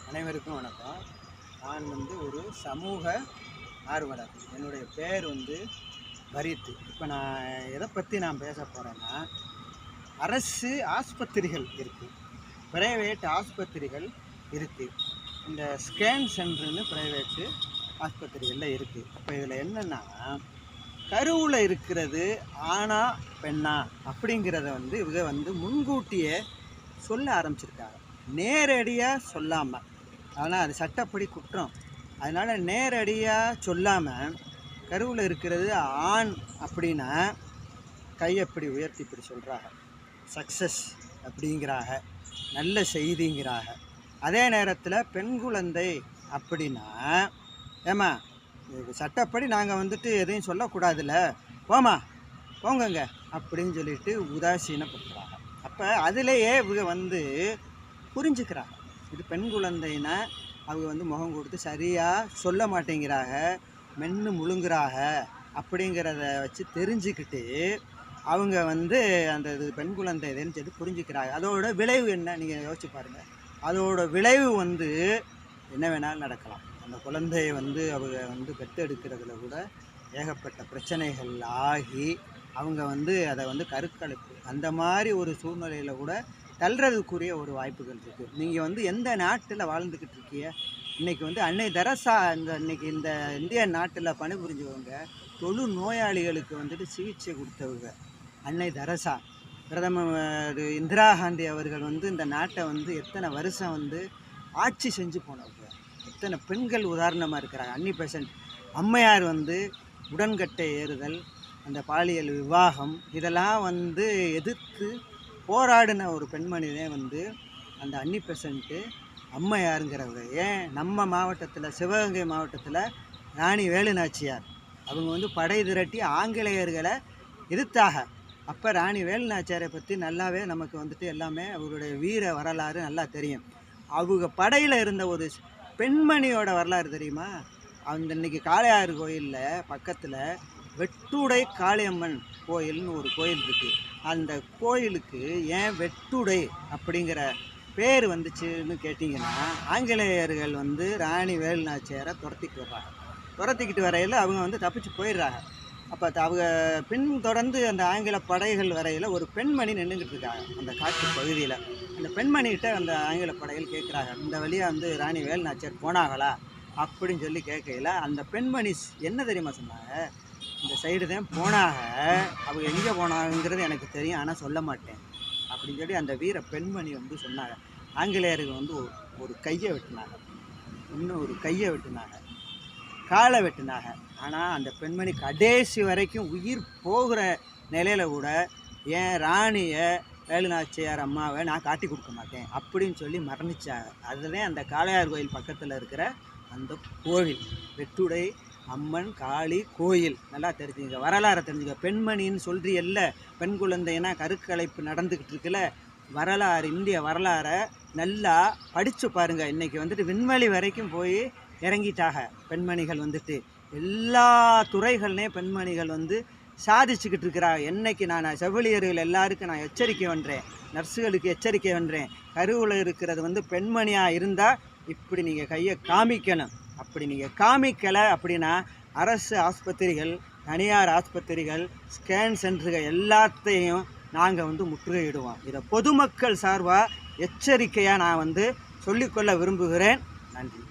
அனைவருக்கும் வணக்கம். நான் ஒரு சமூக ஆர்வலர். என்னுடைய பேர் பரீத். இப்போ நான் எதை பற்றி பேச போகிறேன்னா, அரசு ஆஸ்பத்திரிகள் இருக்குது, ப்ரைவேட் ஆஸ்பத்திரிகள் இருக்குது. இந்த ஸ்கேன் சென்டர்னு ப்ரைவேட்டு ஆஸ்பத்திரிகளில் இருக்குது. இப்போ இதில் என்னென்னா, கருவில் இருக்கிறது ஆணா பெண்ணா அப்படிங்கிறத இவங்க முன்கூட்டியே சொல்ல ஆரம்பிச்சிருக்காங்க, நேரடியாக சொல்லாமல். ஆனால் அது சட்டப்படி குற்றம். அதனால் நேரடியாக சொல்லாமல் கருவில் இருக்கிறது ஆண் அப்படின்னா கையை இப்படி உயர்த்தி இப்படி சொல்கிறாங்க, சக்ஸஸ் அப்படிங்கிறாங்க, நல்ல செய்திங்கிறாங்க. அதே நேரத்தில் பெண் குழந்தை அப்படின்னா, ஏம்மா சட்டப்படி நாங்கள் எதையும் சொல்லக்கூடாதுல்ல, போங்கங்க அப்படின்னு சொல்லிட்டு உதாசீனப்படுத்துகிறாங்க. அப்போ அதிலேயே இவங்க புரிஞ்சுக்கிறாங்க, இது பெண் குழந்தைன்னா அவங்க முகம் கொடுத்து சரியாக சொல்ல மாட்டேங்கிறாங்க, மென்று முழுங்குறாங்க அப்படிங்கிறத வச்சு தெரிஞ்சுக்கிட்டு அவங்க அந்த இது பெண் குழந்தை இதுன்னு சொல்லி புரிஞ்சுக்கிறாங்க. அதோட விளைவு என்ன நீங்கள் யோசிச்சு பாருங்கள். அதோட விளைவு என்ன வேணாலும் நடக்கலாம். அந்த குழந்தையை அவங்க பெற்றெடுக்கிறதுல கூட ஏகப்பட்ட பிரச்சனைகள் ஆகி அவங்க அதை கருக்கலைப்பு அந்த மாதிரி ஒரு சூழ்நிலையில் கூட தள்ளுறதுக்குரிய ஒரு வாய்ப்புகள் இருக்குது. நீங்கள் எந்த நாட்டில் வாழ்ந்துக்கிட்டு இருக்கீங்க? இன்றைக்கி அன்னை தெரசா இன்றைக்கி இந்த இந்திய நாட்டில் பணிபுரிஞ்சவங்க தொழுநோயாளிகளுக்கு சிகிச்சை கொடுத்தவங்க அன்னை தெரசா. பிரதமர் இந்திரா காந்தி அவர்கள் இந்த நாட்டை எத்தனை வருஷம் ஆட்சி செஞ்சு போனவங்க. எத்தனை பெண்கள் உதாரணமாக இருக்கிறாங்க. அன்னி பெசன்ட் அம்மையார் உடன்கட்டை ஏறுதல், அந்த பாலியல் விவாகம் இதெல்லாம் எதிர்த்து போராடின ஒரு பெண்மணிதே அந்த அன்னி பெசன்ட்டு அம்மையாருங்கிறவங்க. ஏன் நம்ம மாவட்டத்தில், சிவகங்கை மாவட்டத்தில் ராணி வேலுநாச்சியார் அவங்க படை திரட்டி ஆங்கிலேயர்களை எதிர்த்தாக. அப்போ ராணி வேலுநாச்சியாரை பற்றி நல்லாவே நமக்கு எல்லாமே அவருடைய வீர வரலாறு நல்லா தெரியும். அவங்க படையில் இருந்த ஒரு பெண்மணியோட வரலாறு தெரியுமா? இன்னைக்கு காளையாறு கோயிலில் பக்கத்தில் வெட்டுடை காளியம்மன் கோயில்னு ஒரு கோயில் இருக்குது. அந்த கோயிலுக்கு ஏன் வெட்டுடை அப்படிங்கிற பேர் வந்துச்சுன்னு கேட்டிங்கன்னா, ஆங்கிலேயர்கள் ராணி வேலுநாச்சியாரை துரத்திக்கிட்டு வரையில் அவங்க தப்பிச்சு போயிடுறாங்க. அப்போ அவங்க தொடர்ந்து அந்த ஆங்கில படைகள் வரையில் ஒரு பெண்மணி நின்றுக்கிட்டு இருக்காங்க அந்த காட்டு பகுதியில். அந்த பெண்மணிகிட்ட அந்த ஆங்கில படைகள் கேட்குறாங்க, இந்த வழியாக ராணி வேலுநாச்சியார் போனாங்களா அப்படின்னு சொல்லி கேட்கையில், அந்த பெண்மணி என்ன தெரியுமா சொன்னாங்க, இந்த சைடு தான் போனாங்க, அவங்க எங்கே போனாங்கிறது எனக்கு தெரியும், ஆனால் சொல்ல மாட்டேன் அப்படின்னு சொல்லி அந்த வீர பெண்மணி சொன்னாங்க. ஆங்கிலேயருக்கு ஒரு கையை வெட்டினாங்க, இன்னும் ஒரு கையை வெட்டினாங்க, காலை வெட்டினாங்க. ஆனால் அந்த பெண்மணி கடைசி வரைக்கும் உயிர் போகிற நிலையில் கூட ஏன் ராணியை வேலுநாச்சியார் அம்மாவை நான் காட்டி கொடுக்க மாட்டேன் அப்படின்னு சொல்லி மரணிச்சாங்க. அதுதான் அந்த காளையார் கோயில் பக்கத்தில் இருக்கிற அந்த கோவில், வெட்டுடை அம்மன் காளி கோயில். நல்லா தெரிஞ்சுங்க, வரலாறை தெரிஞ்சுங்க. பெண்மணின்னு சொல்கிறீல்ல, பெண் குழந்தைன்னா கருக்கலைப்பு நடந்துக்கிட்டு இருக்குல்ல, வரலாறு, இந்திய வரலாறை நல்லா படித்து பாருங்கள். இன்றைக்கி விண்வெளி வரைக்கும் போய் இறங்கிட்டாங்க பெண்மணிகள். எல்லா துறைகள்லேயும் பெண்மணிகள் சாதிச்சுக்கிட்டு இருக்கிறாங்க. என்னைக்கு நான் செவிலியர்கள் எல்லாருக்கும் நான் எச்சரிக்கை பண்ணுறேன், நர்ஸுகளுக்கு எச்சரிக்கை பண்ணுறேன், கருவில் இருக்கிறது பெண்மணியாக இருந்தால் இப்படி நீங்கள் கையை காமிக்கணும். அப்படி நீங்கள் காமிக்கலை அப்படின்னா அரசு ஆஸ்பத்திரிகள், தனியார் ஆஸ்பத்திரிகள், ஸ்கேன் சென்டர்கள் எல்லாத்தையும் நாங்கள் முற்றுகையிடுவோம். இதை பொதுமக்கள் சார்பாக எச்சரிக்கையாக நான் சொல்லிக்கொள்ள விரும்புகிறேன். நன்றி.